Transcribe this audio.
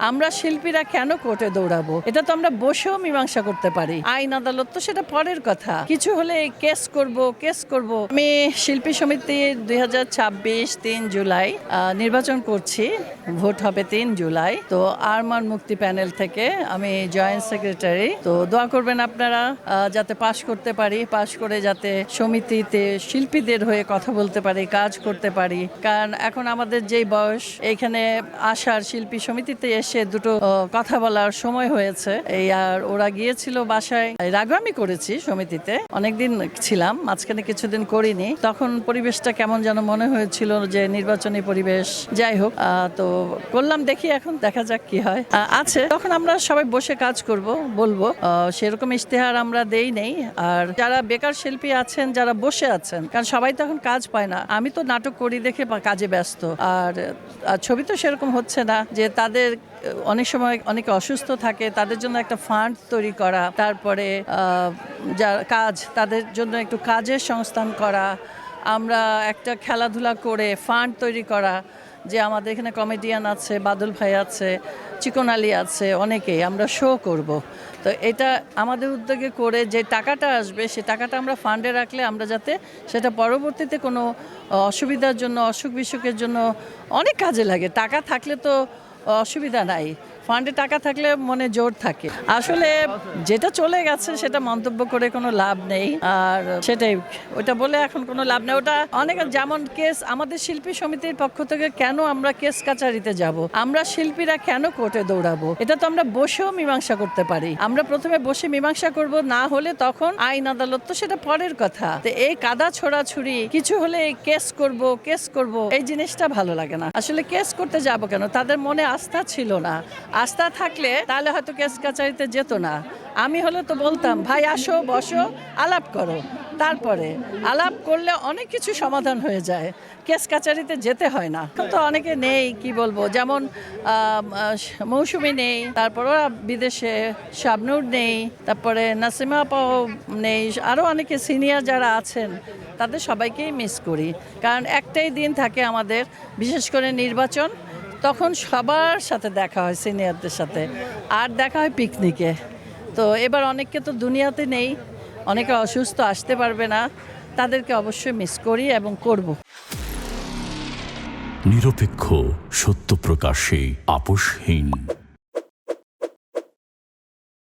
আমরা শিল্পীরা কেন কোর্টে দৌড়াবো? এটা তো আমরা বসেও মীমাংসা করতে পারি। আইন আদালত তো সেটা পরের কথা। কিছু হলে কেস করব। আমি শিল্পী সমিতি 2026 3 জুলাই নির্বাচন করছি। ভোট হবে 3 জুলাই। তো আরমান মুক্তি প্যানেল থেকে আমি জয়েন্ট সেক্রেটারি। তো দোয়া করবেন আপনারা যাতে পাশ করতে পারি, পাশ করে যাতে সমিতিতে শিল্পীদের হয়ে কথা বলতে পারি, কাজ করতে পারি। কারণ এখন আমাদের যেই বয়স, এইখানে আসার শিল্পী সমিতিতে এসে দুটো কথা বলার সময় হয়েছে। এই আর ওরা গিয়েছিল বাসায়, রাগামি করেছি সমিতিতে, অনেকদিন ছিলাম, মাঝখানে কিছুদিন করিনি। তখন পরিবেশটা কেমন যেন মনে হয়েছিল যে নির্বাচনী পরিবেশ। যাই হোক, তো করলাম, দেখি এখন দেখা যাক কি হয়। আছে তখন আমরা সবাই বসে কাজ করব, বলবো। সেরকম ইশতেহার আমরা দেই নেই। আর যারা বেকার শিল্পী আছেন, যারা বসে আছেন, কারণ সবাই তো এখন কাজ পায় না। আমি তো নাটক করি দেখে কাজে ব্যস্ত, আর ছবি তো সেরকম হচ্ছে না। যে তাদের অনেক সময় অনেকে অসুস্থ থাকে, তাদের জন্য একটা ফান্ড তৈরি করা, তারপরে যার কাজ তাদের জন্য একটু কাজের সংস্থান করা, আমরা একটা খেলাধুলা করে ফান্ড তৈরি করা। যে আমাদের এখানে কমেডিয়ান আছে, বাদল ভাই আছে, চিকন আলী আছে, অনেকেই আমরা শো করব। তো এটা আমাদের উদ্যোগে করে যে টাকাটা আসবে, সে টাকাটা আমরা ফান্ডে রাখলে আমরা যাতে সেটা পরবর্তীতে কোনো অসুবিধার জন্য, অসুখ বিসুখের জন্য অনেক কাজে লাগে। টাকা থাকলে তো অসুবিধা নাই, ফান্ডে টাকা থাকলে মনে জোর থাকে। আসলে যেটা চলে গেছে সেটা মন্তব্য করে কোনো লাভ নেই, আর সেটাই, ওটা বলে এখন কোনো লাভ নেই। ওটা অনেক, যেমন কেস আমাদের শিল্পী সমিতির পক্ষ থেকে কেন আমরা কেস কাচারিতে যাব? আমরা শিল্পীরা কেন কোর্টে দৌড়াবো? এটা তো আমরা বসেও মীমাংসা করতে পারি। আমরা প্রথমে বসে মীমাংসা করব, না হলে তখন আইন আদালত তো সেটা পরের কথা। তো এই কাদা ছোড়াছুড়ি, কিছু হলে কেস করব, এই জিনিসটা ভালো লাগে না। আসলে কেস করতে যাব কেন? তাদের মনে আস্থা ছিল না। আস্থা থাকলে তাহলে হয়তো কেস কাচারিতে যেত না। আমি হলে তো বলতাম, ভাই আসো, বসো, আলাপ করো। তারপরে আলাপ করলে অনেক কিছু সমাধান হয়ে যায়, কেস কাচারিতে যেতে হয় না। এখন তো অনেকে নেই, কি বলবো, যেমন মৌসুমী নেই, তারপর ওরা বিদেশে, শাবনূর নেই, তারপরে নাসিমা আপাও নেই, আরও অনেকে সিনিয়র যারা আছেন তাদের সবাইকেই মিস করি। কারণ একটাই দিন থাকে আমাদের, বিশেষ করে নির্বাচন, তখন সবার সাথে দেখা হয়, সিনিয়রদের সাথে, আর দেখা হয় পিকনিকে। তো এবার অনেককে তো দুনিয়াতে নেই, অনেকে অসুস্থ, আসতে পারবে না, তাদেরকে অবশ্যই মিস করি এবং করব। নিরপেক্ষ, সত্য প্রকাশে আপোষহীন।